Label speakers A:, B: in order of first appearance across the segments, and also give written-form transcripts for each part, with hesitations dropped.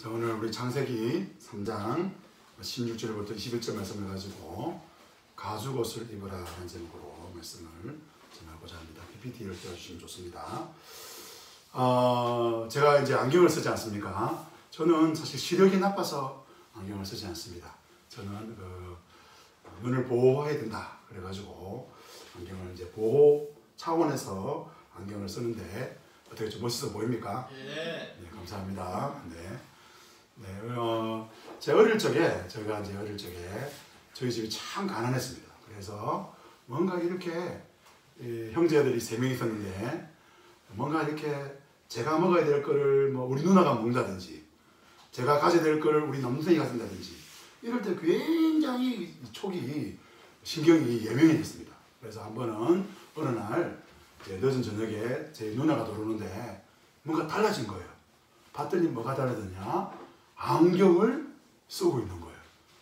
A: 자, 오늘 우리 창세기 3장 16절부터 21절 말씀을 가지고 가죽옷을 입으라 하는 제목으로 말씀을 전하고자 합니다. PPT를 띄워주시면 좋습니다. 제가 이제 안경을 쓰지 않습니까? 저는 사실 시력이 나빠서 안경을 쓰지 않습니다. 저는 눈을 보호해야 된다 그래가지고 안경을 이제 보호 차원에서 안경을 쓰는데 어떻게 좀 멋있어 보입니까? 네, 감사합니다. 제가 어릴 적에 저희 집이 참 가난했습니다. 그래서 뭔가 이렇게 형제들이 3명 있었는데 뭔가 이렇게 제가 먹어야 될 거를 뭐 우리 누나가 먹는다든지 제가 가져야 될 거를 우리 남동생이 가진다든지 이럴 때 굉장히 촉이 신경이 예민해졌습니다. 그래서 한 번은 어느 날 늦은 저녁에 제 누나가 들어오는데 뭔가 달라진 거예요. 봤더니 뭐가 다르더냐? 안경을 쓰고 있는 거예요.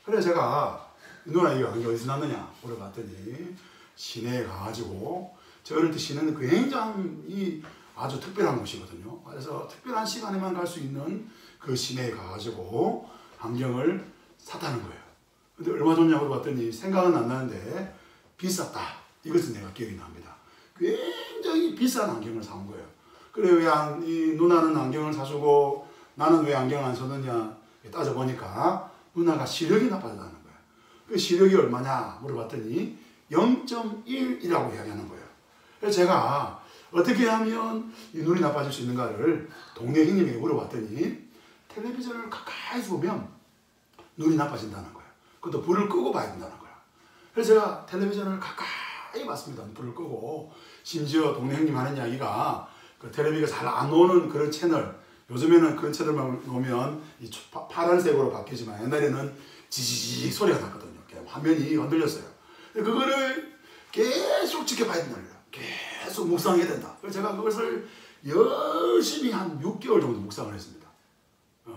A: 그래서 제가 누나 이 안경 어디서 났느냐 물어봤더니 시내에 가가지고 저 어릴 때 시내는 굉장히 아주 특별한 곳이거든요. 그래서 특별한 시간에만 갈 수 있는 그 시내에 가가지고 안경을 샀다는 거예요. 근데 얼마 줬냐고 물어봤더니 생각은 안 나는데 비쌌다. 이것은 내가 기억이 납니다. 굉장히 비싼 안경을 사온 거예요. 그래 왜 이 누나는 안경을 사주고 나는 왜 안경을 안 썼느냐 따져보니까 누나가 시력이 나빠졌다는 거예요. 그 시력이 얼마냐 물어봤더니 0.1이라고 이야기하는 거예요. 그래서 제가 어떻게 하면 이 눈이 나빠질 수 있는가를 동네 형님에게 물어봤더니 텔레비전을 가까이서 보면 눈이 나빠진다는 거예요. 그것도 불을 끄고 봐야 된다는 거예요. 그래서 제가 텔레비전을 가까이 봤습니다. 불을 끄고. 심지어 동네 형님 하는 이야기가 그 텔레비가 잘 안 오는 그런 채널, 요즘에는 그런 채널만 놓으면 이 파란색으로 바뀌지만 옛날에는 지지직 소리가 났거든요. 화면이 흔들렸어요. 그거를 계속 지켜봐야 된다는 거예요. 계속 묵상해야 된다. 그래서 제가 그것을 열심히 한 6개월 정도 묵상을 했습니다.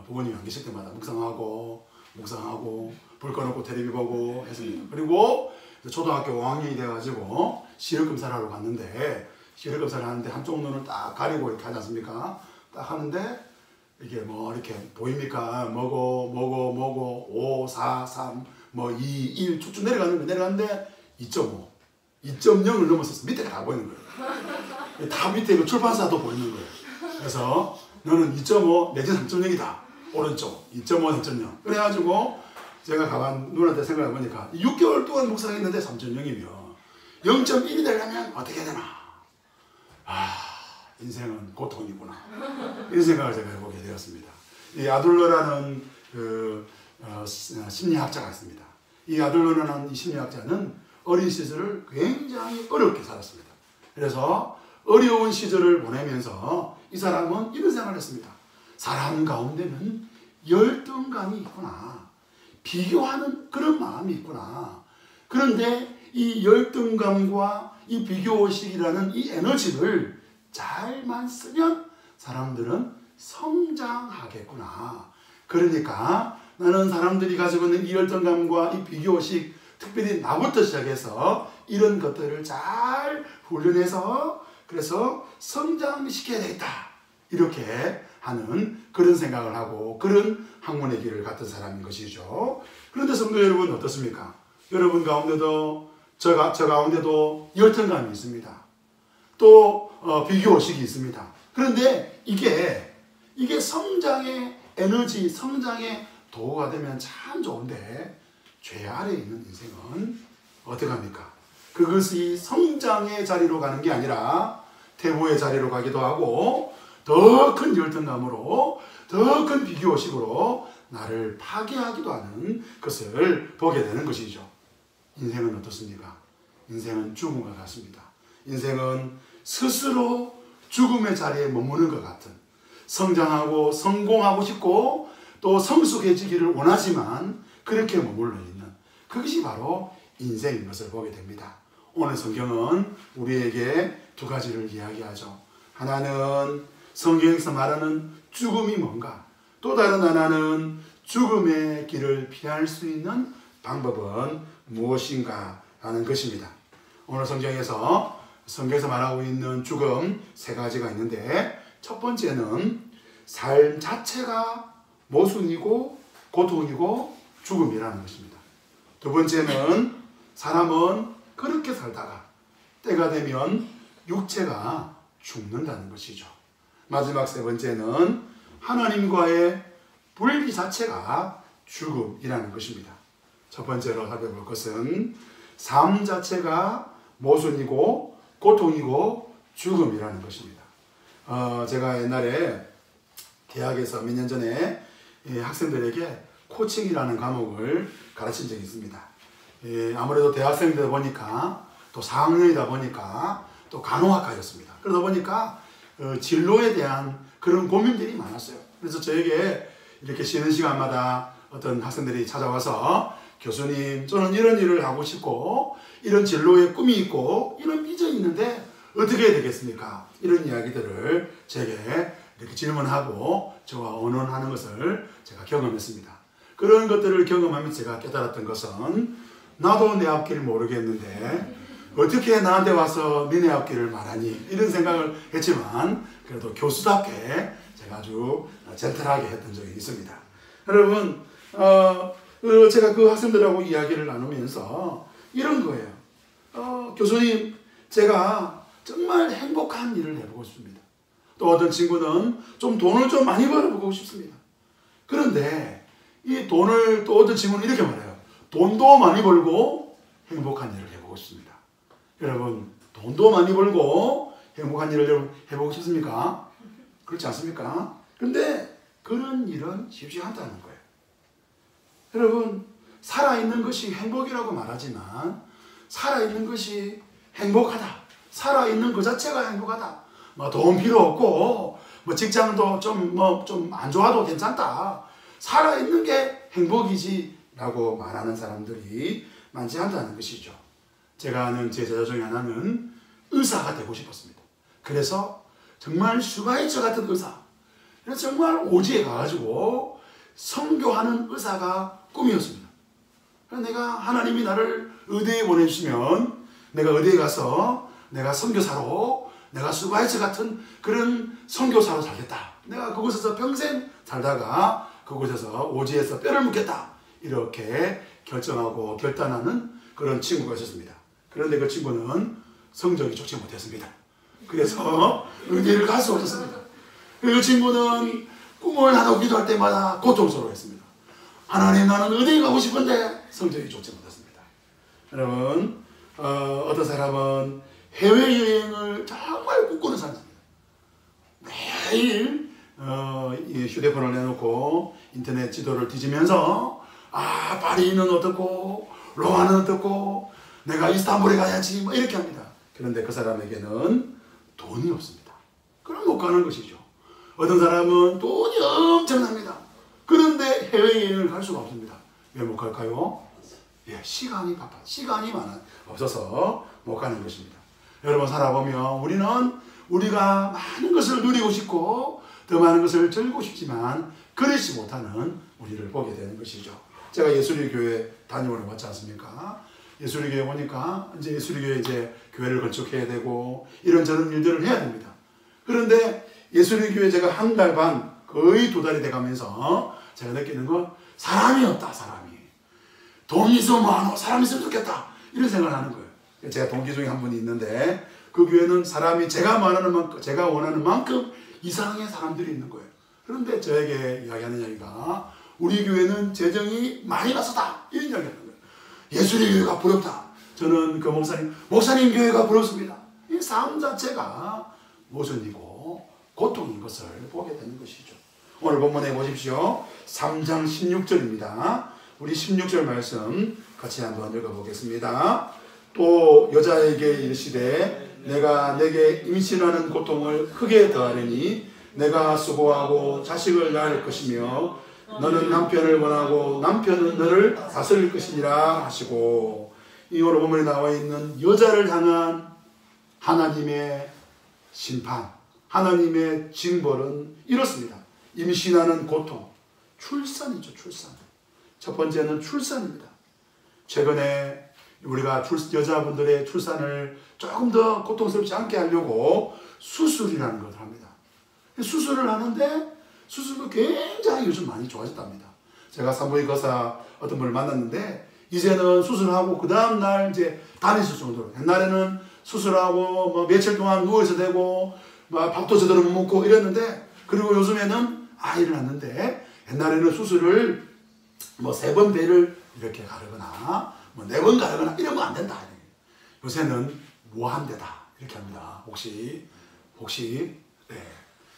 A: 부모님이 안 계실 때마다 묵상하고 불 꺼놓고 텔레비 보고 했습니다. 그리고 초등학교 5학년이 돼가지고 시력 검사를 하러 갔는데 시력 검사를 하는데 한쪽 눈을 딱 가리고 이렇게 하지 않습니까? 딱 하는데 이게 뭐 이렇게 보입니까? 뭐고 5, 4, 3, 뭐 2, 1 쭉쭉 내려가는데 2.5, 2.0을 넘었었어. 밑에가 다 보이는 거예요. 다 밑에 출판사도 보이는 거예요. 그래서 너는 2.5 내지 3.0이다. 오른쪽 2.5, 3.0. 그래가지고 제가 가만 누나한테 생각해 보니까 6개월 동안 묵상했는데 3.0이면 0.1이 되려면 어떻게 해야 되나? 인생은 고통이구나. 이런 생각을 제가 해보게 되었습니다. 이 아둘러라는 심리학자가 있습니다. 이 아둘러라는 이 심리학자는 어린 시절을 굉장히 어렵게 살았습니다. 그래서 어려운 시절을 보내면서 이 사람은 이런 생각을 했습니다. 사람 가운데는 열등감이 있구나. 비교하는 그런 마음이 있구나. 그런데 이 열등감과 이 비교의식이라는 이 에너지를 잘만 쓰면 사람들은 성장하겠구나. 그러니까 나는 사람들이 가지고 있는 이 열등감과 이 비교의식, 특별히 나부터 시작해서 이런 것들을 잘 훈련해서 그래서 성장시켜야 되겠다. 이렇게 하는 그런 생각을 하고 그런 학문의 길을 갔던 사람인 것이죠. 그런데 성도 여러분 어떻습니까? 여러분 가운데도 저 가운데도 열등감이 있습니다. 또 비교의식이 있습니다. 그런데 이게 성장의 에너지, 성장의 도구가 되면 참 좋은데 죄 아래에 있는 인생은 어떻게 합니까? 그것이 성장의 자리로 가는 게 아니라 퇴보의 자리로 가기도 하고 더 큰 열등감으로 더 큰 비교의식으로 나를 파괴하기도 하는 것을 보게 되는 것이죠. 인생은 어떻습니까? 인생은 죽음과 같습니다. 인생은 스스로 죽음의 자리에 머무는 것 같은 성장하고 성공하고 싶고 또 성숙해지기를 원하지만 그렇게 머물러 있는 그것이 바로 인생인 것을 보게 됩니다. 오늘 성경은 우리에게 두 가지를 이야기하죠. 하나는 성경에서 말하는 죽음이 뭔가, 또 다른 하나는 죽음의 길을 피할 수 있는 방법은 무엇인가 하는 것입니다. 오늘 성경에서 말하고 있는 죽음 3가지가 있는데 첫 번째는 삶 자체가 모순이고 고통이고 죽음이라는 것입니다. 두 번째는 사람은 그렇게 살다가 때가 되면 육체가 죽는다는 것이죠. 마지막 세 번째는 하나님과의 분리 자체가 죽음이라는 것입니다. 첫 번째로 살펴볼 것은 삶 자체가 모순이고 고통이고 죽음이라는 것입니다. 제가 옛날에 대학에서 몇 년 전에 학생들에게 코칭이라는 과목을 가르친 적이 있습니다. 아무래도 대학생이다 보니까 또 4학년이다 보니까 또 간호학과였습니다. 그러다 보니까 진로에 대한 그런 고민들이 많았어요. 그래서 저에게 이렇게 쉬는 시간마다 어떤 학생들이 찾아와서 교수님, 저는 이런 일을 하고 싶고 이런 진로에 꿈이 있고 이런 비전이 있는데 어떻게 해야 되겠습니까? 이런 이야기들을 제게 이렇게 질문하고 저와 의논하는 것을 제가 경험했습니다. 그런 것들을 경험하면서 제가 깨달았던 것은 나도 내 앞길을 모르겠는데 어떻게 나한테 와서 니네 앞길을 말하니? 이런 생각을 했지만 그래도 교수답게 제가 아주 젠틀하게 했던 적이 있습니다. 여러분, 제가 그 학생들하고 이야기를 나누면서 이런 거예요. 교수님, 제가 정말 행복한 일을 해보고 싶습니다. 또 어떤 친구는 좀 돈을 좀 많이 벌어보고 싶습니다. 그런데 이 돈을 또 어떤 친구는 이렇게 말해요. 돈도 많이 벌고 행복한 일을 해보고 싶습니다. 여러분, 돈도 많이 벌고 행복한 일을 해보고 싶습니까? 그렇지 않습니까? 근데 그런 일은 쉽지 않다는 거예요. 여러분, 살아있는 것이 행복이라고 말하지만 살아있는 것이 행복하다. 살아있는 그 자체가 행복하다. 돈 필요 없고 직장도 좀 안 좋아도 괜찮다. 살아있는 게 행복이지 라고 말하는 사람들이 많지 않다는 것이죠. 제가 아는 제 제자 중에 하나는 의사가 되고 싶었습니다. 그래서 정말 슈바이처 같은 의사, 그래서 정말 오지에 가가지고 선교하는 의사가 꿈이었습니다. 내가 하나님이 나를 의대에 보내주시면 내가 의대에 가서 내가 선교사로 내가 슈바이처 같은 그런 선교사로 살겠다. 내가 그곳에서 평생 살다가 그곳에서 오지에서 뼈를 묻겠다. 이렇게 결정하고 결단하는 그런 친구가 있었습니다. 그런데 그 친구는 성적이 좋지 못했습니다. 그래서 의대를 갈 수 없었습니다. 그 친구는 꿈을 하고 기도할 때마다 고통스러워했습니다. 하나님, 나는 의대에 가고 싶은데 성적이 좋지 못했습니다. 여러분, 어떤 사람은 해외여행을 정말 꿈꾸는 사람입니다. 매일 휴대폰을 내놓고 인터넷 지도를 뒤지면서 파리는 어떻고 로마는 어떻고 내가 이스탄불에 가야지 이렇게 합니다. 그런데 그 사람에게는 돈이 없습니다. 그럼 못 가는 것이죠. 어떤 사람은 돈이 엄청납니다. 그런데 해외여행을 갈 수가 없습니다. 왜 못 갈까요? 시간이 바빠. 시간이 없어서 못 가는 것입니다. 여러분, 살아보면 우리는 우리가 많은 것을 누리고 싶고 더 많은 것을 즐기고 싶지만 그렇지 못하는 우리를 보게 되는 것이죠. 제가 예수리교회 다니러 왔지 않습니까? 예수리교회 오니까 이제 예수리교회 교회를 건축해야 되고 이런저런 일들을 해야 됩니다. 그런데 예수리교회 제가 한 달 반, 거의 2달이 돼가면서 제가 느끼는 건 사람이 없다, 사람이. 돈이 있으면 많아, 사람이 있으면 좋겠다. 이런 생각을 하는 거예요. 제가 동기 중에 한 분이 있는데 그 교회는 사람이 제가 원하는 만큼 이상의 사람들이 있는 거예요. 그런데 저에게 이야기하는 이야기가 우리 교회는 재정이 마이너스다. 이런 이야기를 하는 거예요. 예수리 교회가 부럽다. 저는 그 목사님 교회가 부럽습니다. 이 삶 자체가 모순이고 고통인 것을 보게 되는 것이죠. 오늘 본문에 보십시오. 3장 16절입니다. 우리 16절 말씀 같이 한번 읽어보겠습니다. 또 여자에게 이르시되 내가 내게 임신하는 고통을 크게 더하리니 내가 수고하고 자식을 낳을 것이며 너는 남편을 원하고 남편은 너를 다스릴 것이니라 하시고, 이 오늘 본문에 나와 있는 여자를 향한 하나님의 심판, 하나님의 징벌은 이렇습니다. 임신하는 고통, 출산이죠. 출산. 첫 번째는 출산입니다. 최근에 우리가 여자분들의 출산을 조금 더 고통스럽지 않게 하려고 수술이라는 것을 합니다. 수술을 하는데 수술도 굉장히 요즘 많이 좋아졌답니다. 제가 산부인과 의사 어떤 분을 만났는데 이제는 수술하고 그 다음날 이제 다닐 수 정도로, 옛날에는 수술하고 뭐 며칠 동안 누워있어야 되고 뭐 밥도 제대로 못 먹고 이랬는데, 그리고 요즘에는 아이를 낳는데 옛날에는 수술을 뭐 3번 배를 이렇게 가르거나 뭐 4번 가르거나 이러면 안 된다. 요새는 무한대다 이렇게 합니다. 혹시 네,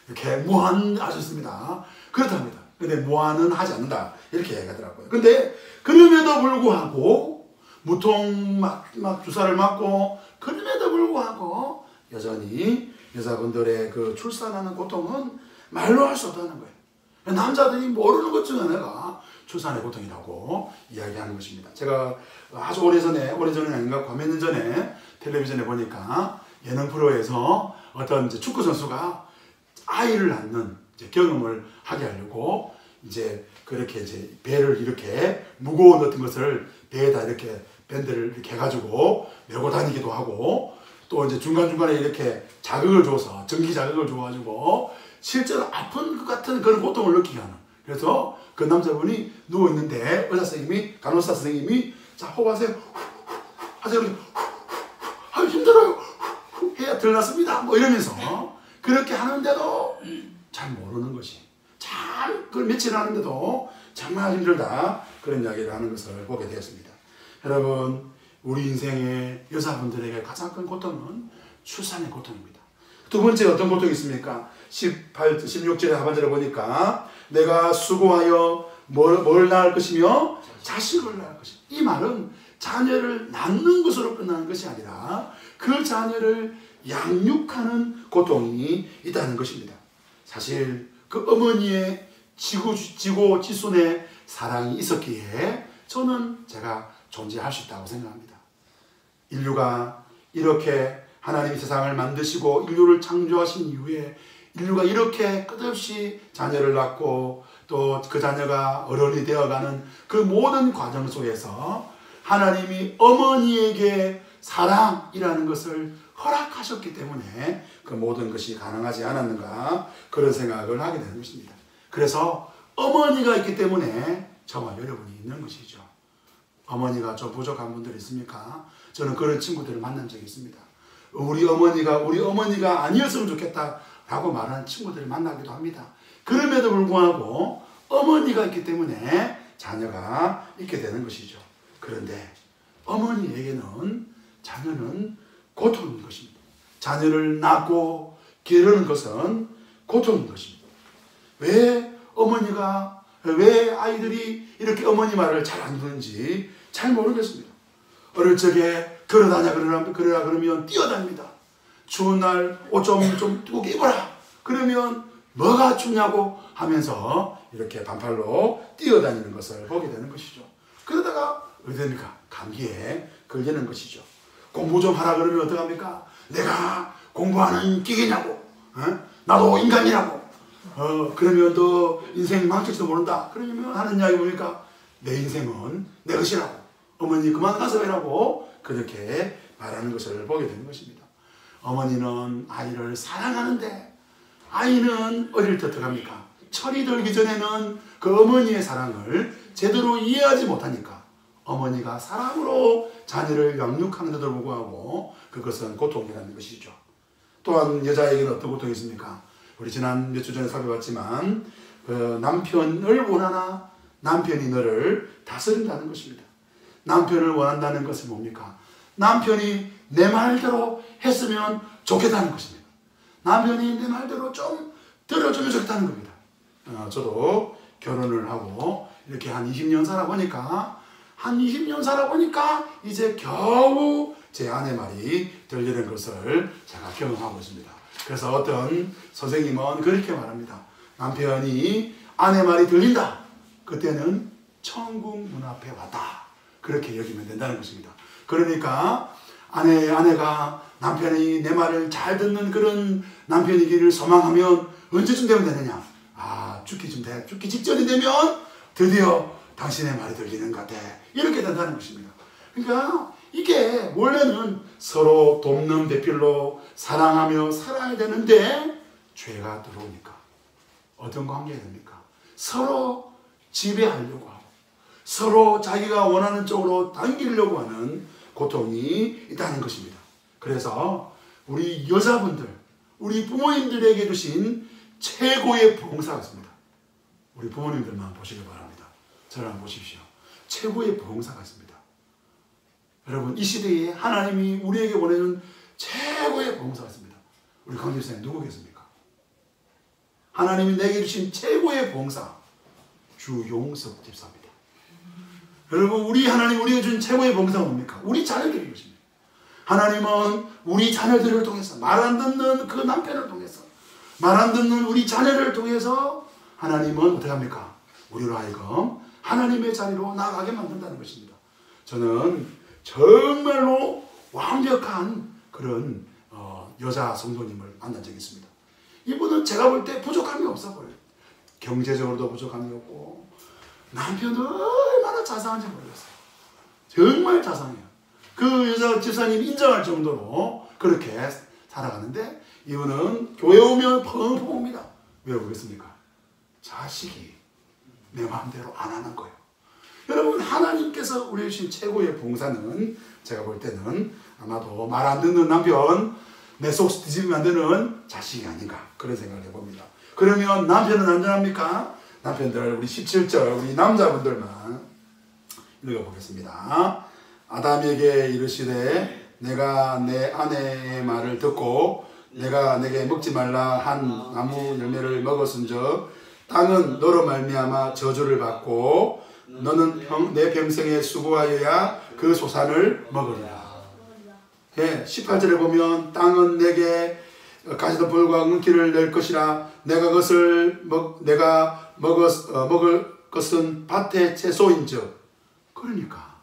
A: 이렇게 무한하셨습니다. 그렇답니다. 근데 무한은 하지 않는다 이렇게 얘기하더라고요. 근데 그럼에도 불구하고 무통 막 주사를 맞고, 그럼에도 불구하고 여전히 여자분들의 그 출산하는 고통은 말로 할 수 없다는 거예요. 남자들이 모르는 것 중에 하나가 출산의 고통이라고 이야기하는 것입니다. 제가 아주 오래전에 아닌가 몇 년 전에 텔레비전에 보니까 예능 프로에서 어떤 이제 축구 선수가 아이를 낳는 이제 경험을 하게 하려고 이제 그렇게 이제 배를 이렇게 무거운 어떤 것을 배에다 이렇게 밴드를 이렇게 해가지고 메고 다니기도 하고, 또 이제 중간중간에 이렇게 자극을 줘서 전기 자극을 줘가지고 실제로 아픈 것 같은 그런 고통을 느끼게 하는. 그래서 그 남자분이 누워있는데 의사 선생님이, 간호사 선생님이 자 호흡하세요 하세요. 아 힘들어요 해야 들났습니다 뭐 이러면서 그렇게 하는데도 잘 모르는 것이, 참 그걸 며칠 하는데도 정말 힘들다, 그런 이야기를 하는 것을 보게 되었습니다. 여러분, 우리 인생의 여자분들에게 가장 큰 고통은 출산의 고통입니다. 두 번째 어떤 고통이 있습니까? 16절의 하반절에 보니까 내가 수고하여 뭘 낳을 것이며 자식을 낳을 것이다. 이 말은 자녀를 낳는 것으로 끝나는 것이 아니라 그 자녀를 양육하는 고통이 있다는 것입니다. 사실 그 어머니의 지고지순의 사랑이 있었기에 저는 제가 존재할 수 있다고 생각합니다. 인류가 이렇게 하나님이 세상을 만드시고 인류를 창조하신 이후에 인류가 이렇게 끝없이 자녀를 낳고 또 그 자녀가 어른이 되어가는 그 모든 과정 속에서 하나님이 어머니에게 사랑이라는 것을 허락하셨기 때문에 그 모든 것이 가능하지 않았는가, 그런 생각을 하게 되는 것입니다. 그래서 어머니가 있기 때문에 저와 여러분이 있는 것이죠. 어머니가 좀 부족한 분들 있습니까? 저는 그런 친구들을 만난 적이 있습니다. 우리 어머니가 아니었으면 좋겠다라고 말하는 친구들을 만나기도 합니다. 그럼에도 불구하고 어머니가 있기 때문에 자녀가 있게 되는 것이죠. 그런데 어머니에게는 자녀는 고통인 것입니다. 자녀를 낳고 기르는 것은 고통인 것입니다. 왜 아이들이 이렇게 어머니 말을 잘 안 듣는지 잘 모르겠습니다. 어릴 적에 걸어다녀 그러라 그러면 뛰어다닙니다. 추운 날 옷 좀 두껍게 입어라 그러면 뭐가 춥냐고 하면서 이렇게 반팔로 뛰어다니는 것을 보게 되는 것이죠. 그러다가 어디니까 감기에 걸리는 것이죠. 공부 좀 하라 그러면 어떡합니까? 내가 공부하는 기계냐고, 나도 인간이라고, 그러면 너 인생 망칠지도 모른다 그러면 하는 이야기 보니까 내 인생은 내 것이라고, 어머니 그만 가서 해라고 그렇게 말하는 것을 보게 되는 것입니다. 어머니는 아이를 사랑하는데 아이는 어릴 때 어떡합니까? 철이 들기 전에는 그 어머니의 사랑을 제대로 이해하지 못하니까 어머니가 사랑으로 자녀를 양육하는데도 불구하고 그것은 고통이라는 것이죠. 또한 여자에게는 어떤 고통이 있습니까? 우리 지난 몇 주 전에 살펴봤지만 그 남편을 원하나 남편이 너를 다스린다는 것입니다. 남편을 원한다는 것은 뭡니까? 남편이 내 말대로 했으면 좋겠다는 것입니다. 남편이 내 말대로 좀 들어주면 좋겠다는 겁니다. 저도 결혼을 하고 이렇게 한 20년 살아보니까 이제 겨우 제 아내 말이 들리는 것을 제가 경험하고 있습니다. 그래서 어떤 선생님은 그렇게 말합니다. 남편이 아내 말이 들린다. 그때는 천국 문 앞에 왔다. 그렇게 여기면 된다는 것입니다. 그러니까 아내가 남편이 내 말을 잘 듣는 그런 남편이기를 소망하면 언제쯤 되면 되느냐? 죽기 직전이 되면 드디어 당신의 말이 들리는 것 같아. 이렇게 된다는 것입니다. 그러니까 이게 원래는 서로 돕는 배필로 사랑하며 살아야 되는데 죄가 들어오니까 어떤 관계가 됩니까? 서로 지배하려고 하고 서로 자기가 원하는 쪽으로 당기려고 하는 고통이 있다는 것입니다. 그래서 우리 여자분들, 우리 부모님들에게 주신 최고의 봉사가 있습니다. 우리 부모님들만 보시기 바랍니다. 저를 한번 보십시오. 최고의 봉사가 있습니다. 여러분, 이 시대에 하나님이 우리에게 보내준 최고의 봉사가 있습니다. 우리 강집사님 누구겠습니까? 하나님이 내게 주신 최고의 봉사, 주용석 집사입니다. 여러분, 우리 하나님 우리에게 준 최고의 봉사가 뭡니까? 우리 자녀들이 것입니다. 하나님은 우리 자녀들을 통해서, 말 안 듣는 그 남편을 통해서, 말 안 듣는 우리 자녀를 통해서 하나님은 어떻게 합니까? 우리로 하여금 하나님의 자리로 나아가게 만든다는 것입니다. 저는 정말로 완벽한 그런 여자 성도님을 만난 적이 있습니다. 이분은 제가 볼 때 부족함이 없어 보여요. 경제적으로도 부족함이 없고 남편은 얼마나 자상한지 모르겠어요. 정말 자상해요. 그 여자 집사님이 인정할 정도로 그렇게 살아가는데 이분은 교회 오면 펑펑 옵니다. 왜 오겠습니까? 자식이 내 마음대로 안 하는 거예요. 여러분, 하나님께서 우리 주신 최고의 봉사는 제가 볼 때는 아마도 말 안 듣는 남편, 내 속 뒤집으면 안 되는 자식이 아닌가 그런 생각을 해봅니다. 그러면 남편은 안전합니까? 남편들 우리 17절 우리 남자분들만 읽어보겠습니다. 아담에게 이르시되 내가 내 아내의 말을 듣고 내가 내게 먹지 말라 한 나무 열매를 먹었은즉 땅은 너로 말미암아 저주를 받고 너는 내 평생에 수고하여야 그 소산을 먹으리라. 예, 18절에 보면 땅은 내게 가시던 풀과 은기를 낼 것이라 내가 그것을 먹을 것은 밭의 채소인즉. 그러니까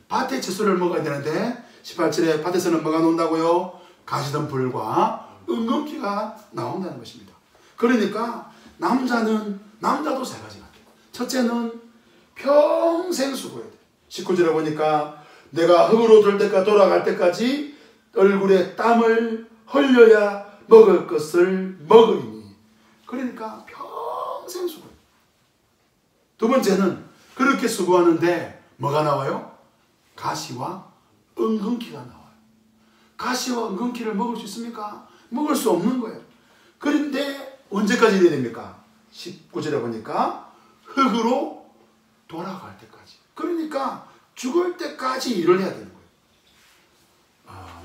A: 밭의 채소를 먹어야 되는데 18절에 밭에서는 뭐가 나온다고요? 가시던 풀과 은근기가 나온다는 것입니다. 그러니까 남자도 세 가지 같아요. 첫째는 평생 수고해야 돼. 19절에 보니까 내가 흙으로 돌아갈 때까지 얼굴에 땀을 흘려야 먹을 것을 먹으리니. 그러니까 평생 수고해요. 두 번째는 그렇게 수고하는데 뭐가 나와요? 가시와 은근기가 나와요. 가시와 은근기를 먹을 수 있습니까? 먹을 수 없는 거예요. 그런데 언제까지 일해야 됩니까? 19절에 보니까 흙으로 돌아갈 때까지. 그러니까 죽을 때까지 일을 해야 되는 거예요.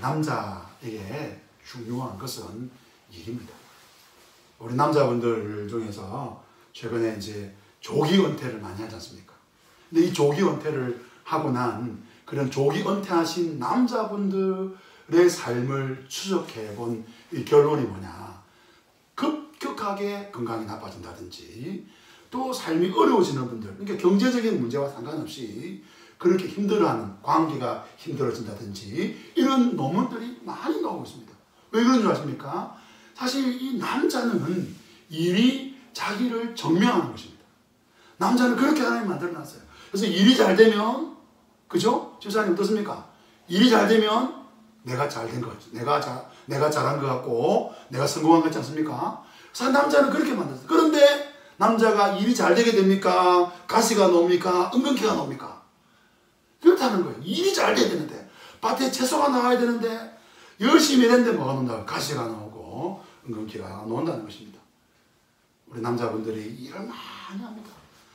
A: 남자에게 중요한 것은 일입니다. 우리 남자분들 중에서 최근에 이제 조기 은퇴를 많이 하지 않습니까? 근데 이 조기 은퇴를 하고 난 그런 조기 은퇴하신 남자분들의 삶을 추적해 본 이 결론이 뭐냐? 급격하게 건강이 나빠진다든지 또 삶이 어려워지는 분들, 그러니까 경제적인 문제와 상관없이 그렇게 힘들어하는, 관계가 힘들어진다든지 이런 논문들이 많이 나오고 있습니다. 왜 그런 줄 아십니까? 사실 이 남자는 일이 자기를 증명하는 것입니다. 남자는 그렇게 하나님 만들어놨어요. 그래서 일이 잘 되면, 그죠? 집사님 어떻습니까? 일이 잘 되면 내가 잘 된 거죠. 내가 잘한 것 같고 내가 성공한 것 같지 않습니까? 그래서 남자는 그렇게 만들었어요. 그런데 남자가 일이 잘 되게 됩니까? 가시가 나옵니까? 은근기가 나옵니까? 그렇다는 거예요. 일이 잘 돼야 되는데, 밭에 채소가 나와야 되는데, 열심히 했는데 뭐가 나온다고? 가시가 나오고 은근기가 나온다는 것입니다. 우리 남자분들이 일을 많이 합니다.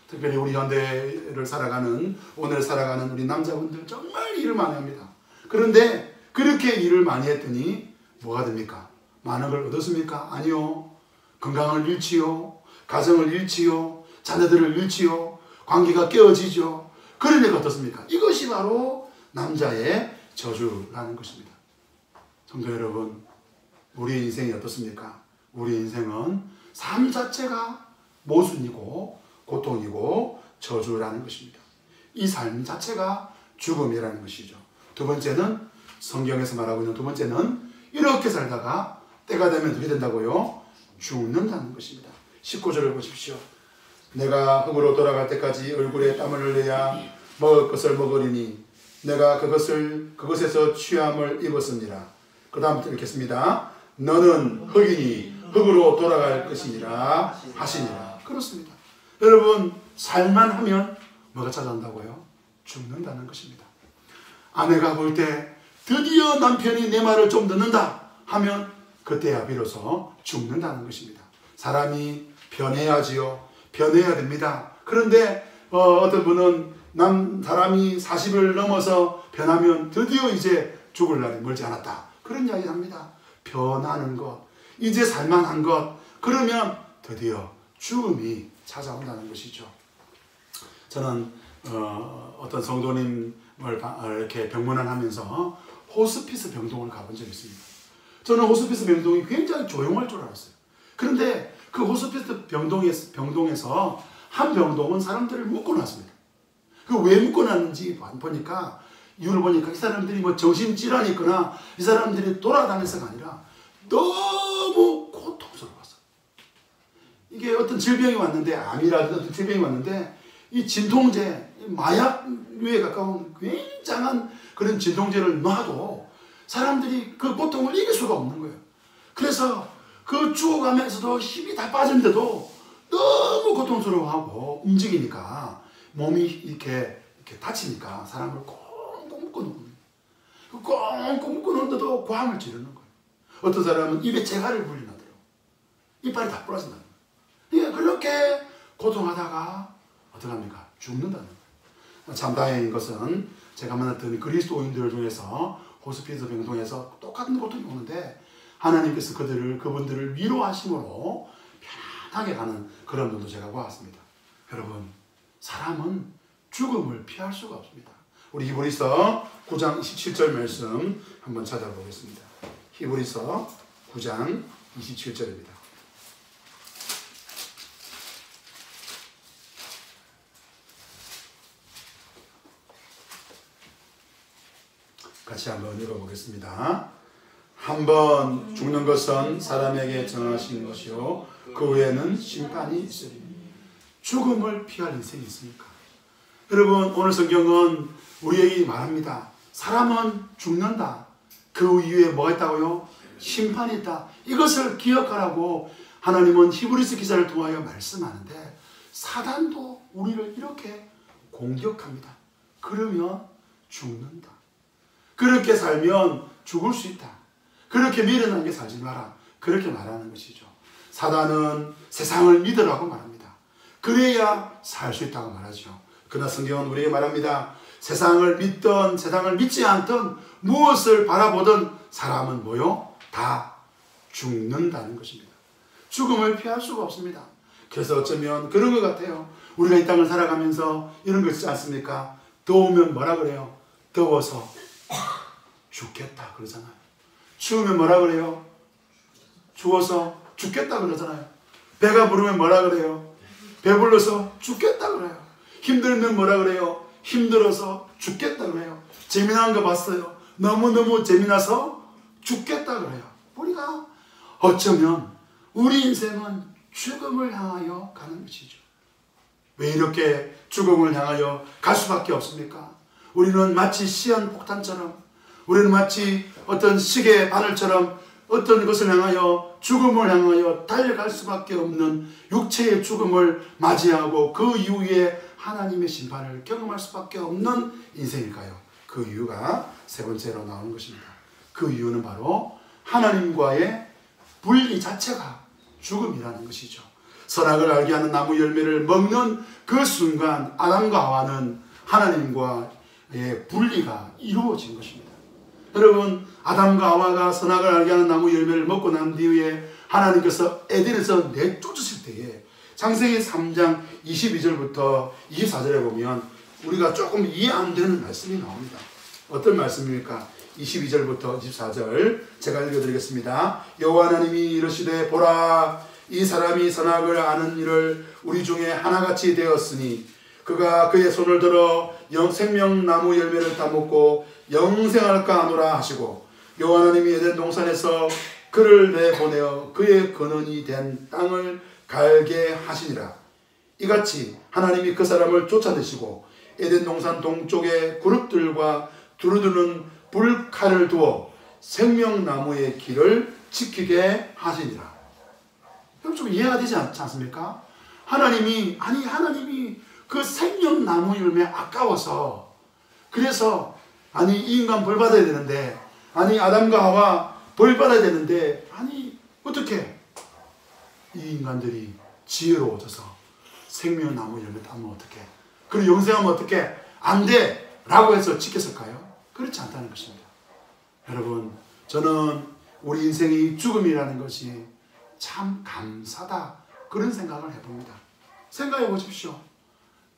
A: 특별히 우리 현대를 살아가는, 오늘 살아가는 우리 남자분들 정말 일을 많이 합니다. 그런데 그렇게 일을 많이 했더니 뭐가 됩니까? 많은 걸 얻었습니까? 아니요. 건강을 잃지요. 가정을 잃지요. 자녀들을 잃지요. 관계가 깨어지죠. 그러니까 어떻습니까? 이것이 바로 남자의 저주라는 것입니다. 성도 여러분, 우리 인생이 어떻습니까? 우리 인생은 삶 자체가 모순이고 고통이고 저주라는 것입니다. 이 삶 자체가 죽음이라는 것이죠. 두 번째는 성경에서 말하고 있는 두 번째는 이렇게 살다가 때가 되면 어떻게 된다고요? 죽는다는 것입니다. 19절을 보십시오. 내가 흙으로 돌아갈 때까지 얼굴에 땀을 흘려야 먹을 것을 먹으리니 내가 그것에서 취함을 입었습니다. 그 다음부터 읽겠습니다. 너는 흙이니 흙으로 돌아갈 것이니라 하시니라. 그렇습니다. 여러분, 살만 하면 뭐가 찾아온다고요? 죽는다는 것입니다. 아내가 볼 때 드디어 남편이 내 말을 좀 듣는다 하면 그때야 비로소 죽는다는 것입니다. 사람이 변해야지요. 변해야 됩니다. 그런데 어떤 분은 사람이 40을 넘어서 변하면 드디어 이제 죽을 날이 멀지 않았다, 그런 이야기 합니다. 변하는 것, 이제 살만한 것, 그러면 드디어 죽음이 찾아온다는 것이죠. 저는 어떤 성도님을 이렇게 병문안하면서 호스피스 병동을 가본 적이 있습니다. 저는 호스피스 병동이 굉장히 조용할 줄 알았어요. 그런데 그 호스피스 병동에서 한 병동은 사람들을 묶어놨습니다. 그 왜 묶어놨는지 보니까, 이유를 보니까 이 사람들이 뭐 정신질환이 있거나 이 사람들이 돌아다녀서가 아니라 너무 고통스러웠어요. 이게 어떤 질병이 왔는데, 암이라든지 어떤 질병이 왔는데, 이 진통제, 마약류에 가까운 굉장한 그런 진통제를 놔도 사람들이 그 고통을 이길 수가 없는 거예요. 그래서 그 죽어가면서도 힘이 다 빠졌는데도 너무 고통스러워하고 움직이니까 몸이 이렇게 다치니까 사람을 꽁꽁 묶어놓는 거예요. 꽁꽁 묶어놓는데도 고함을 지르는 거예요. 어떤 사람은 입에 재갈을 불리나더라고요. 이빨이 다 부러진다는 거예요. 그렇게 고통하다가 어떡합니까? 죽는다는 거예요. 참 다행인 것은 제가 만났던 그리스도인들 중에서 호스피스 병동에서 똑같은 고통이 오는데 하나님께서 그분들을 위로하심으로 편안하게 가는 그런 분도 제가 보았습니다. 여러분, 사람은 죽음을 피할 수가 없습니다. 우리 히브리서 9장 27절 말씀 한번 찾아보겠습니다. 히브리서 9장 27절입니다. 같이 한번 읽어보겠습니다. 한번 죽는 것은 사람에게 정하신 것이요 그 후에는 심판이 있으리니. 죽음을 피할 인생이 있습니까? 여러분, 오늘 성경은 우리에게 말합니다. 사람은 죽는다. 그 이후에 뭐가 있다고요? 심판이 있다. 이것을 기억하라고 하나님은 히브리서 기사를 통하여 말씀하는데, 사단도 우리를 이렇게 공격합니다. 그러면 죽는다. 그렇게 살면 죽을 수 있다. 그렇게 미련하게 살지 마라. 그렇게 말하는 것이죠. 사단은 세상을 믿으라고 말합니다. 그래야 살 수 있다고 말하죠. 그러나 성경은 우리에게 말합니다. 세상을 믿든 세상을 믿지 않든 무엇을 바라보든 사람은 뭐요? 다 죽는다는 것입니다. 죽음을 피할 수가 없습니다. 그래서 어쩌면 그런 것 같아요. 우리가 이 땅을 살아가면서 이런 거 있지 않습니까? 더우면 뭐라 그래요? 더워서 죽겠다 그러잖아요. 추우면 뭐라 그래요? 추워서 죽겠다 그러잖아요. 배가 부르면 뭐라 그래요? 배불러서 죽겠다 그래요. 힘들면 뭐라 그래요? 힘들어서 죽겠다 그래요. 재미난 거 봤어요. 너무너무 재미나서 죽겠다 그래요. 우리가 어쩌면 우리 인생은 죽음을 향하여 가는 것이죠. 왜 이렇게 죽음을 향하여 갈 수밖에 없습니까? 우리는 마치 시한폭탄처럼, 우리는 마치 어떤 시계 바늘처럼 어떤 것을 향하여 죽음을 향하여 달려갈 수밖에 없는 육체의 죽음을 맞이하고 그 이후에 하나님의 심판을 경험할 수밖에 없는 인생일까요? 그 이유가 세 번째로 나오는 것입니다. 그 이유는 바로 하나님과의 분리 자체가 죽음이라는 것이죠. 선악을 알게 하는 나무 열매를 먹는 그 순간 아담과 하와는 하나님과의 분리가 이루어진 것입니다. 여러분, 아담과 하와가 선악을 알게 하는 나무 열매를 먹고 난 뒤에 하나님께서 에덴에서 내쫓으실 때에 창세기 3장 22절부터 24절에 보면 우리가 조금 이해 안 되는 말씀이 나옵니다. 어떤 말씀입니까? 22절부터 24절 제가 읽어드리겠습니다. 여호와 하나님이 이르시되 보라, 이 사람이 선악을 아는 일을 우리 중에 하나같이 되었으니 그가 그의 손을 들어 생명나무 열매를 따먹고 영생할까 하노라 하시고, 여호와 하나님이 에덴 동산에서 그를 내보내어 그의 근원이 된 땅을 갈게 하시니라. 이같이 하나님이 그 사람을 쫓아내시고 에덴 동산 동쪽에 그룹들과 두루두는 불칼을 두어 생명나무의 길을 지키게 하시니라. 여러분 좀 이해가 되지 않습니까? 하나님이 그 생명나무 열매 아까워서, 그래서 아니 이 인간 벌 받아야 되는데, 아니 아담과 하와 벌 받아야 되는데, 아니 어떻게 이 인간들이 지혜로워져서 생명나무 열매 따면 어떻게, 그리고 영생하면 어떻게 안 돼! 라고 해서 지켰을까요? 그렇지 않다는 것입니다. 여러분, 저는 우리 인생이 죽음이라는 것이 참 감사다, 그런 생각을 해봅니다. 생각해 보십시오.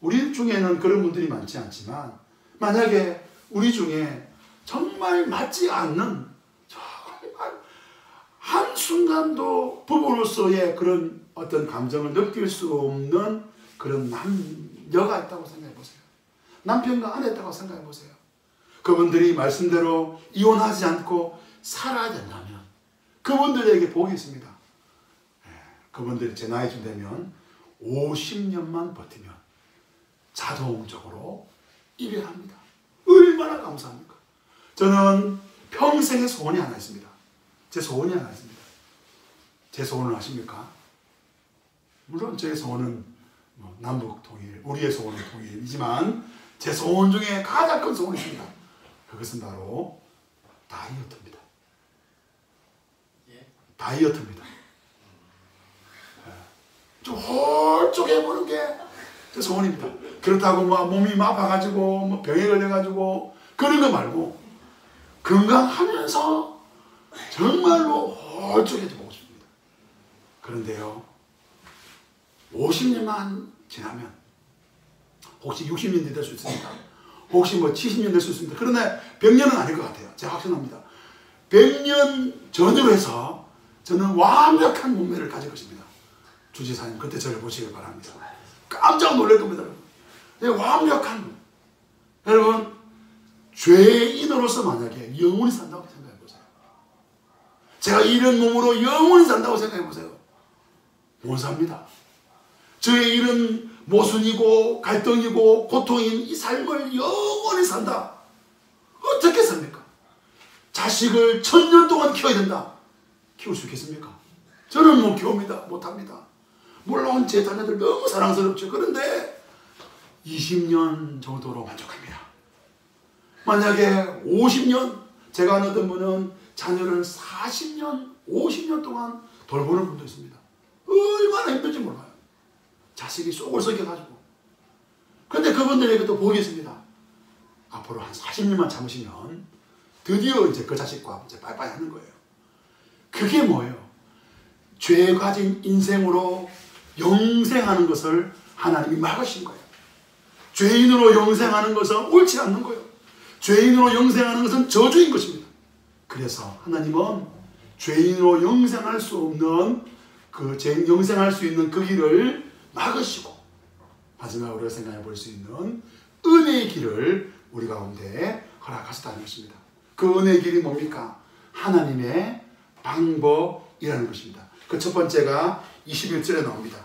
A: 우리 중에는 그런 분들이 많지 않지만, 만약에 우리 중에 정말 맞지 않는, 정말 한순간도 부부로서의 그런 어떤 감정을 느낄 수 없는 그런 남녀가 있다고 생각해 보세요. 남편과 아내 있다고 생각해 보세요. 그분들이 말씀대로 이혼하지 않고 살아야 된다면 그분들에게 복이 있습니다. 그분들이 제 나이쯤 되면 50년만 버티면 자동적으로 이별합니다. 얼마나 감사합니까? 저는 평생의 소원이 하나 있습니다. 제 소원이 하나 있습니다. 제 소원을 아십니까? 물론 제 소원은 남북 통일, 우리의 소원은 통일이지만 제 소원 중에 가장 큰 소원이 있습니다. 그것은 바로 다이어트입니다. 다이어트입니다. 좀 홀쭉해보는 게 제 소원입니다. 그렇다고 몸이 아파가지고 병에 걸려가지고 그런 거 말고 건강하면서 정말로 홀쭉해져 보고 싶습니다. 그런데요, 50년만 지나면 혹시 60년 될 수 있습니다. 혹시 70년 될 수 있습니다. 그러나 100년은 아닐 것 같아요. 제가 확신합니다. 100년 전으로 해서 저는 완벽한 몸매를 가질 것입니다. 주지사님, 그때 저를 보시길 바랍니다. 깜짝 놀랄 겁니다. 완벽한, 여러분, 죄인으로서 만약에 영원히 산다고 생각해 보세요. 제가 이런 몸으로 영원히 산다고 생각해 보세요. 못 삽니다. 저의 이런 모순이고 갈등이고 고통인 이 삶을 영원히 산다. 어떻게 삽니까? 자식을 1000년 동안 키워야 된다. 키울 수 있겠습니까? 저는 못 키웁니다. 못합니다. 물론 제 자녀들 너무 사랑스럽죠. 그런데 20년 정도로 만족합니다. 만약에 50년, 제가 아는 어떤 분은 자녀를 40년, 50년 동안 돌보는 분도 있습니다. 얼마나 힘들지 몰라요. 자식이 쏙을 썩여가지고. 그런데 그분들에게 또 복이 있습니다. 앞으로 한 40년만 참으시면 드디어 이제 그 자식과 이제 빠이빠이 하는 거예요. 그게 뭐예요? 죄 가진 인생으로 영생하는 것을 하나님이 막으신 거예요. 죄인으로 영생하는 것은 옳지 않는 거예요. 죄인으로 영생하는 것은 저주인 것입니다. 그래서 하나님은 죄인으로 영생할 수 없는 영생할 수 있는 그 길을 막으시고, 마지막으로 우리가 생각해 볼 수 있는 은혜의 길을 우리 가운데 허락하셨다는 것입니다. 그 은혜의 길이 뭡니까? 하나님의 방법이라는 것입니다. 그 첫 번째가 21절에 나옵니다.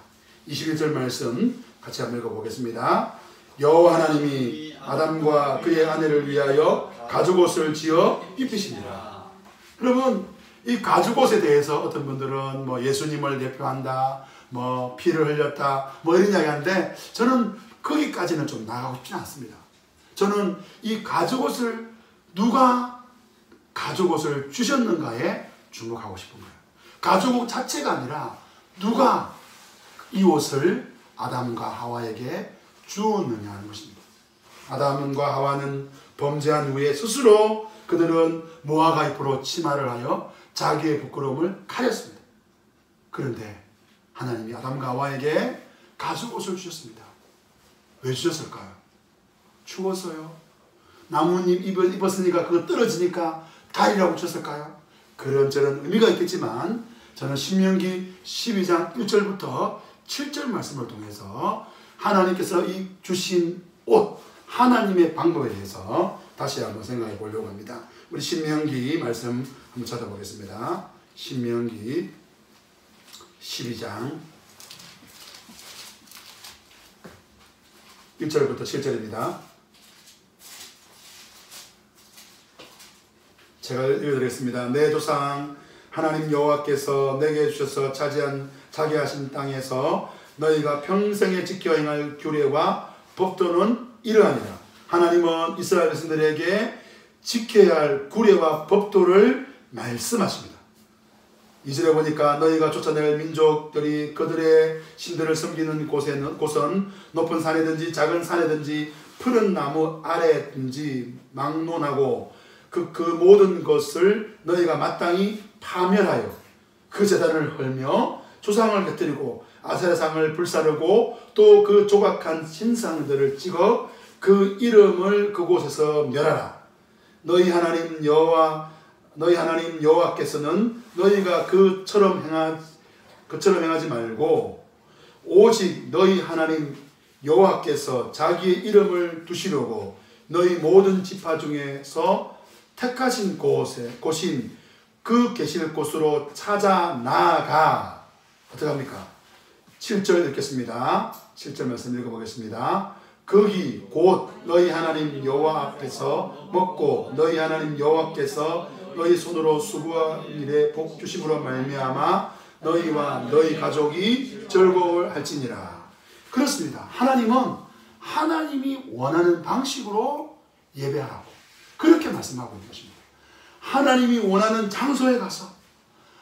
A: 21절 말씀 같이 한번 읽어보겠습니다. 여호와 하나님이 아담과 그의 아내를 위하여 가죽옷을 지어 입히시니라. 여러분, 이 가죽옷에 대해서 어떤 분들은 예수님을 대표한다, 피를 흘렸다, 이런 이야기 하는데, 저는 거기까지는 좀 나가고 싶지 않습니다. 저는 이 가죽옷을, 누가 가죽옷을 주셨는가에 주목하고 싶은 거예요. 가죽옷 자체가 아니라 누가 이 옷을 아담과 하와에게 주었느냐 하는 것입니다. 아담과 하와는 범죄한 후에 스스로 그들은 모아가 잎으로 치마를 하여 자기의 부끄러움을 가렸습니다. 그런데 하나님이 아담과 하와에게 가죽옷을 주셨습니다. 왜 주셨을까요? 추워서요? 나뭇잎 입었으니까 그거 떨어지니까 가리라고 주셨을까요? 그런저런 의미가 있겠지만 저는 신명기 12장 1절부터 7절 말씀을 통해서 하나님께서 이 주신 옷, 하나님의 방법에 대해서 다시 한번 생각해 보려고 합니다. 우리 신명기 말씀 한번 찾아보겠습니다. 신명기 12장 1절부터 7절입니다. 제가 읽어드리겠습니다. 내 조상 하나님 여호와께서 내게 주셔서 자기 하신 땅에서 너희가 평생에 지켜 행할 규례와 법도는 이러하니라. 하나님은 이스라엘 백성들에게 지켜야 할 규례와 법도를 말씀하십니다. 2절에 보니까 너희가 쫓아낼 민족들이 그들의 신들을 섬기는 곳은 높은 산이든지 작은 산이든지 푸른 나무 아래든지 막론하고 그 모든 것을 너희가 마땅히 파멸하여 그 제단을 헐며 조상을 곁들이고 아세라상을 불사르고 또 그 조각한 신상들을 찍어 그 이름을 그곳에서 멸하라. 너희 하나님 여호와께서는 너희가 그처럼 행하지 말고 오직 너희 하나님 여호와께서 자기의 이름을 두시려고 너희 모든 지파 중에서 택하신 곳인 그 계실 곳으로 찾아 나아가. 어떻게 합니까? 7절 읽겠습니다. 7절 말씀 읽어보겠습니다. 거기 곧 너희 하나님 여호와 앞에서 먹고 너희 하나님 여호와께서 너희 손으로 수고한 일에 복 주심으로 말미암아 너희와 너희 가족이 즐거워할지니라. 그렇습니다. 하나님은 하나님이 원하는 방식으로 예배하라고 그렇게 말씀하고 있는 것입니다. 하나님이 원하는 장소에 가서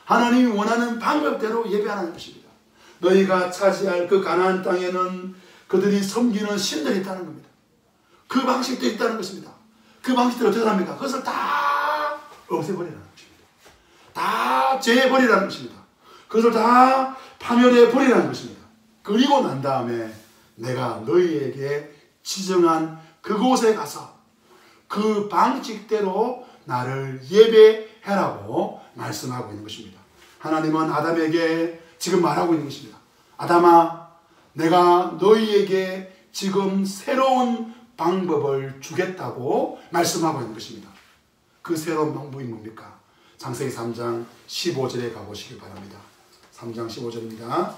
A: 하나님이 원하는 방법대로 예배하는 것입니다. 너희가 차지할 그 가나안 땅에는 그들이 섬기는 신들이 있다는 겁니다. 그 방식도 있다는 것입니다. 그 방식들을 어떻게 합니까? 그것을 다 없애버리라는 것입니다. 다 제해버리라는 것입니다. 그것을 다 파멸해버리라는 것입니다. 그리고 난 다음에 내가 너희에게 지정한 그곳에 가서 그 방식대로 나를 예배해라고 말씀하고 있는 것입니다. 하나님은 아담에게 지금 말하고 있는 것입니다. 아담아, 내가 너희에게 지금 새로운 방법을 주겠다고 말씀하고 있는 것입니다. 그 새로운 방법이 뭡니까? 창세기 3장 15절에 가보시기 바랍니다. 3장 15절입니다.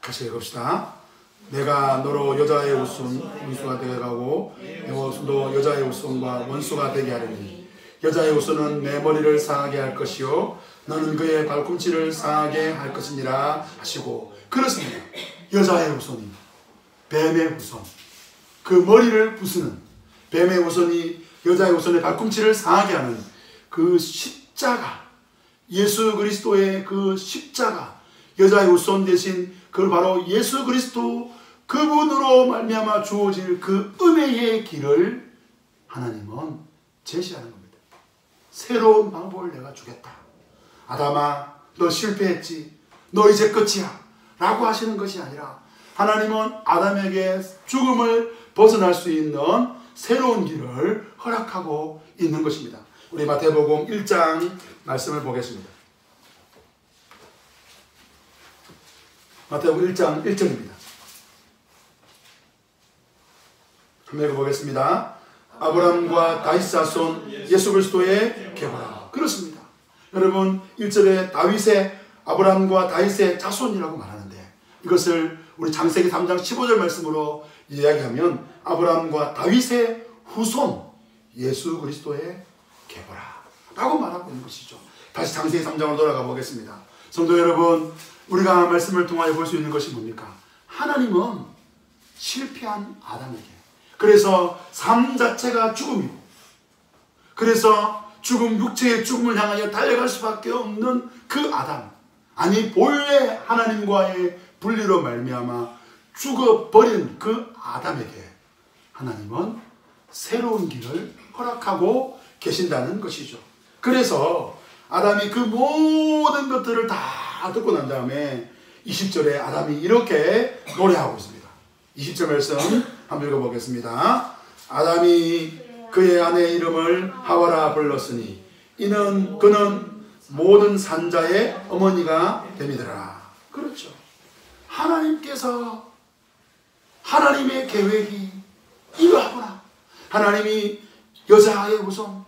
A: 같이 읽읍시다. 내가 너로 여자의 원수가 되게 하고 너 여자의 후손과 원수가 되게 하리니 여자의 후손은 내 머리를 상하게 할 것이요 너는 그의 발꿈치를 상하게 할 것이니라 하시고. 그렇습니다. 여자의 후손이 뱀의 후손, 그 머리를 부수는 뱀의 후손이 여자의 후손의 발꿈치를 상하게 하는 그 십자가, 예수 그리스도의 그 십자가, 여자의 후손 대신 그 바로 예수 그리스도 그분으로 말미암아 주어질 그 은혜의 길을 하나님은 제시하는 겁니다. 새로운 방법을 내가 주겠다. 아담아, 너 실패했지. 너 이제 끝이야. 라고 하시는 것이 아니라 하나님은 아담에게 죽음을 벗어날 수 있는 새로운 길을 허락하고 있는 것입니다. 우리 마태복음 1장 말씀을 보겠습니다. 마태복음 1장 1절입니다. 한번 읽어보겠습니다. 아브라함과 다윗 자손 예수 그리스도의 계보라. 그렇습니다. 여러분 1절에 다윗의 아브라함과 다윗의 자손이라고 말하는데 이것을 우리 창세기 3장 15절 말씀으로 이야기하면 아브라함과 다윗의 후손 예수 그리스도의 계보라 라고 말하고 있는 것이죠. 다시 창세기 3장으로 돌아가 보겠습니다. 성도 여러분, 우리가 말씀을 통하여 볼 수 있는 것이 뭡니까? 하나님은 실패한 아담에게, 그래서 삶 자체가 죽음이고, 그래서 죽음, 육체의 죽음을 향하여 달려갈 수밖에 없는 그 아담, 아니 본래 하나님과의 분리로 말미암아 죽어버린 그 아담에게 하나님은 새로운 길을 허락하고 계신다는 것이죠. 그래서 아담이 그 모든 것들을 다 듣고 난 다음에 20절에 아담이 이렇게 노래하고 있습니다. 20절 말씀 한번 읽어보겠습니다. 아담이 그의 아내의 이름을 하와라 불렀으니 그는 모든 산자의 어머니가 됨이더라. 그렇죠. 하나님께서 하나님의 계획이 이러하구나. 하나님이 여자의 후손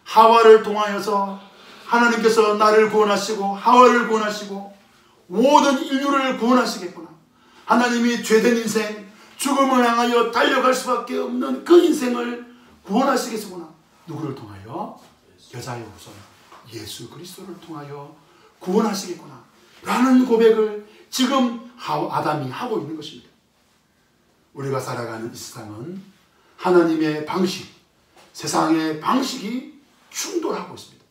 A: 하와를 통하여서 하나님께서 나를 구원하시고 하와를 구원하시고 모든 인류를 구원하시겠구나. 하나님이 죄된 인생, 죽음을 향하여 달려갈 수밖에 없는 그 인생을 구원하시겠구나 누구를 통하여? 여자의 후손 예수 그리스도를 통하여 구원하시겠구나 라는 고백을 지금 아담이 하고 있는 것입니다. 우리가 살아가는 이 세상은 하나님의 방식, 세상의 방식이 충돌하고 있습니다.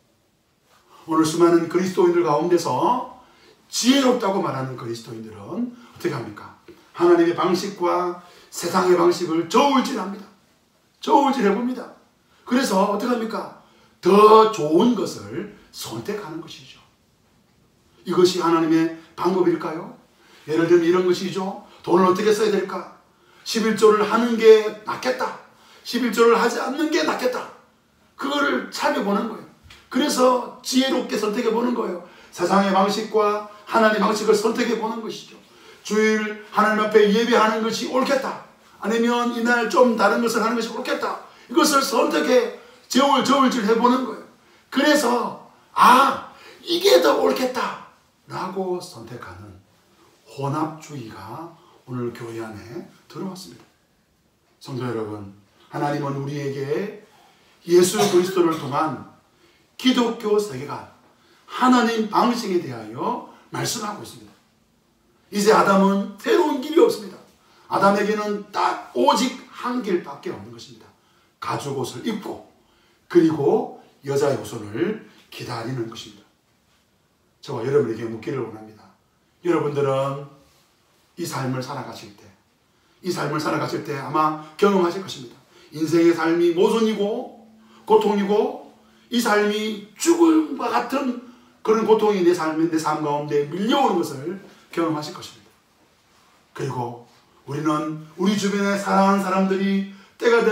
A: 오늘 수많은 그리스도인들 가운데서 지혜롭다고 말하는 그리스도인들은 어떻게 합니까? 하나님의 방식과 세상의 방식을 저울질합니다. 저울질해봅니다. 그래서 어떻게 합니까? 더 좋은 것을 선택하는 것이죠. 이것이 하나님의 방법일까요? 예를 들면 이런 것이죠. 돈을 어떻게 써야 될까? 11조를 하는 게 낫겠다. 11조를 하지 않는 게 낫겠다. 그거를 살펴보는 거예요. 그래서 지혜롭게 선택해 보는 거예요. 세상의 방식과 하나님의 방식을 선택해 보는 것이죠. 주일 하나님 앞에 예배하는 것이 옳겠다. 아니면 이날 좀 다른 것을 하는 것이 옳겠다. 이것을 선택해 저울질 해보는 거예요. 그래서 이게 더 옳겠다 라고 선택하는 혼합주의가 오늘 교회 안에 들어왔습니다. 성도 여러분, 하나님은 우리에게 예수 그리스도를 통한 기독교 세계관, 하나님 방식에 대하여 말씀하고 있습니다. 이제 아담은 새로운 길이 없습니다. 아담에게는 딱 오직 한 길밖에 없는 것입니다. 가죽옷을 입고 그리고 여자의 후손을 기다리는 것입니다. 저와 여러분에게 묻기를 원합니다. 여러분들은 이 삶을 살아가실 때 아마 경험하실 것입니다. 인생의 삶이 모순이고 고통이고 이 삶이 죽음과 같은 그런 고통이 내 삶 가운데 밀려오는 것을 경험하실 것입니다. 그리고 우리는 우리 주변에 사랑하는 사람들이 때가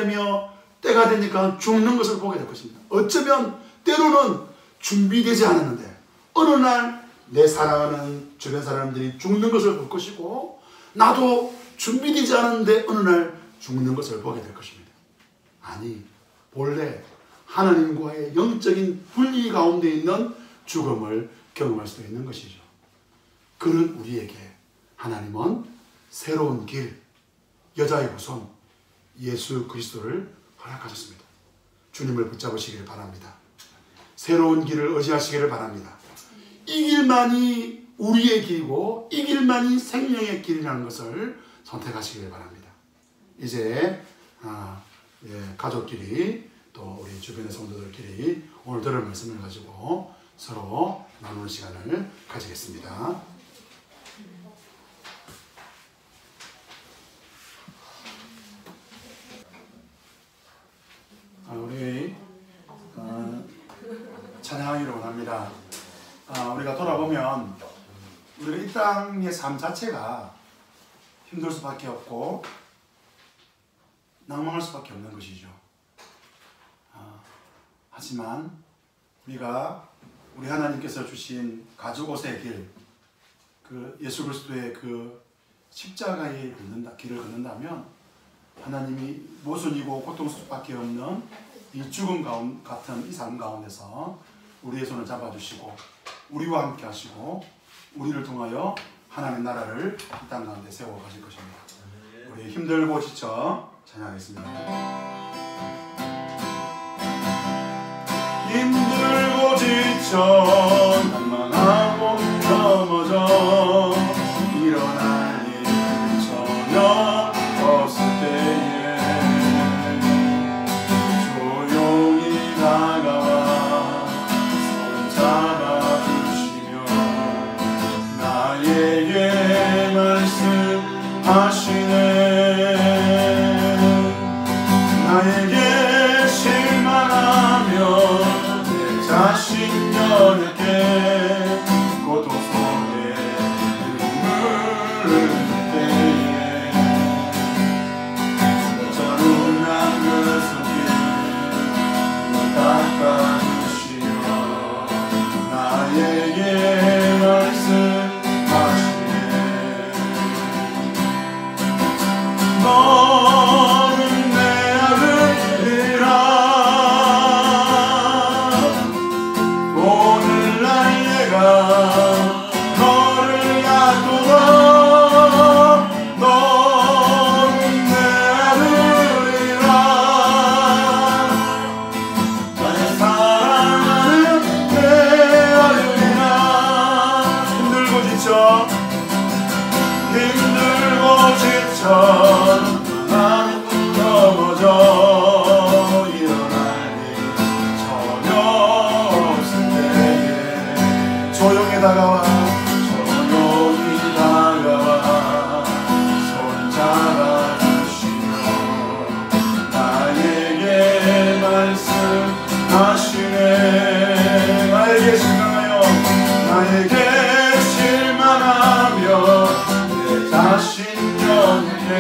A: 되니까 죽는 것을 보게 될 것입니다. 어쩌면 때로는 준비되지 않았는데 어느 날 내 사랑하는 주변 사람들이 죽는 것을 볼 것이고 나도 준비되지 않았는데 어느 날 죽는 것을 보게 될 것입니다. 아니, 본래 하나님과의 영적인 분리 가운데 있는 죽음을 경험할 수도 있는 것이죠. 그런 우리에게 하나님은 새로운 길, 여자의 후손 예수 그리스도를 허락하셨습니다. 주님을 붙잡으시기를 바랍니다. 새로운 길을 의지하시기를 바랍니다. 이 길만이 우리의 길이고 이 길만이 생명의 길이라는 것을 선택하시기를 바랍니다. 이제 가족끼리 또 우리 주변의 성도들끼리 오늘 들을 말씀을 가지고 서로 나누는 시간을 가지겠습니다. 우리 찬양하기를 원합니다. 우리가 돌아보면 우리가 이 땅의 삶 자체가 힘들 수밖에 없고 낭망할 수밖에 없는 것이죠. 하지만 우리가 우리 하나님께서 주신 가죽옷의 길, 그 예수 그리스도의 그 십자가의 길을 걷는다면 하나님이 모순이고 고통스럽게 없는 이 죽음 같은 이 삶 가운데서 우리의 손을 잡아주시고 우리와 함께 하시고 우리를 통하여 하나님의 나라를 이 땅 가운데 세워 가실 것입니다. 우리 힘들고 지쳐 찬양하겠습니다. 힘들고 지쳐 낭만하고 넘어져 일어날 일 전혀 없을 때에 조용히 다가와 손 잡아주시며 나에게 말씀하시네. 나에게 실망하며 내 자신 연애 다가와 조용히 다가와 손 잡아주시며 나에게 말씀하시네. 나에게 실망하여 나에게 실망하며 내 자신 연해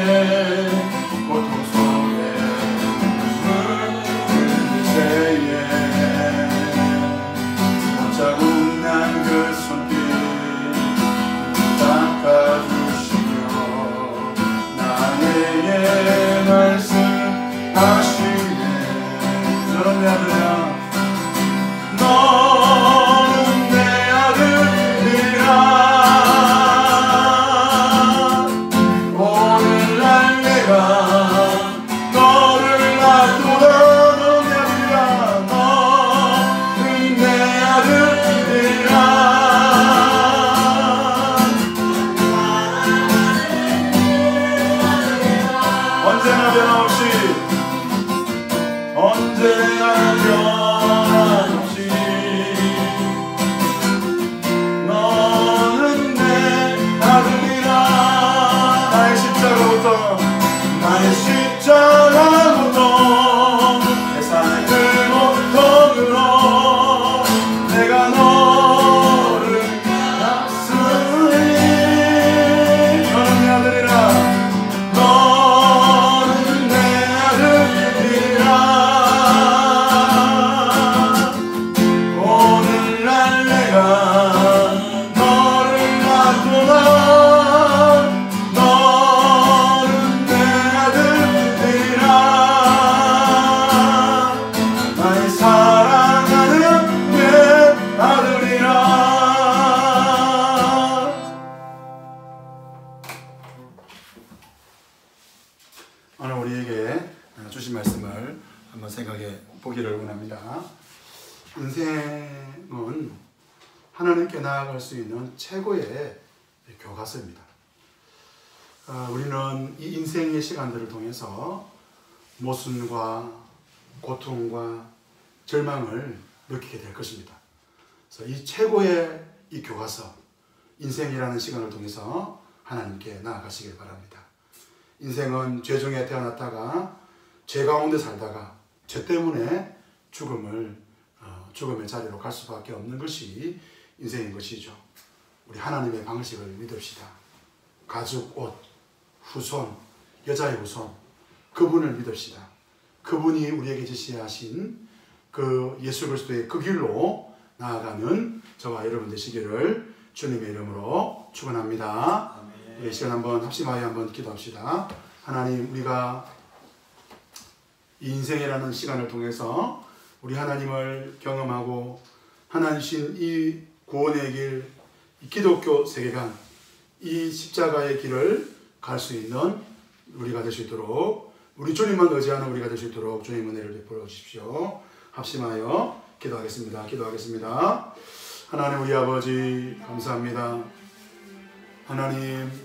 A: 고통 속에 눈물 흘릴 때에 자국 난 그 손길 닦아주시며 나에게 말씀하시네. 너는 내 아들이야. 너는 내 아들이라. 오늘날 내가 너를 놔두다. 너는 내 아들이라. 너는 내 아들이라. 언제나 변함없이 언제나 변함없이 너는 내 아들이라. 나의 십자가부터 나의 십자가부터 세상의 그 고통으로 내가 너를 낳았으니 너는 내 아들이라. 너는 내 아들이라. 오늘날 내가 너를 놔두나. 너는 내 아들이라. 나의 사랑하는 내 아들이라. 오늘 우리에게 주신 말씀을 한번 생각해 보기를 원합니다. 인생은 하나님께 나아갈 수 있는 최고의 교과서입니다. 우리는 이 인생의 시간들을 통해서 모순과 고통과 절망을 느끼게 될 것입니다. 그래서 이 최고의 이 교과서, 인생이라는 시간을 통해서 하나님께 나아가시길 바랍니다. 인생은 죄 중에 태어났다가 죄 가운데 살다가 죄 때문에 죽음의 자리로 갈 수밖에 없는 것이 인생인 것이죠. 우리 하나님의 방식을 믿읍시다. 가죽, 옷, 후손, 여자의 후손, 그분을 믿읍시다. 그분이 우리에게 제시하신 그 예수 그리스도의 그 길로 나아가는 저와 여러분 되시기를 주님의 이름으로 축원합니다. 우리 시간 한번 합심하여 한번 기도합시다. 하나님, 우리가 이 인생이라는 시간을 통해서 우리 하나님을 경험하고 하나님신 이 구원의 길, 이 기독교 세계관, 이 십자가의 길을 갈 수 있는 우리가 될 수 있도록, 우리 주님만 의지하는 우리가 될 수 있도록 주님 은혜를 베풀어 주십시오. 합심하여 기도하겠습니다. 기도하겠습니다. 하나님, 우리 아버지 감사합니다. 하나님,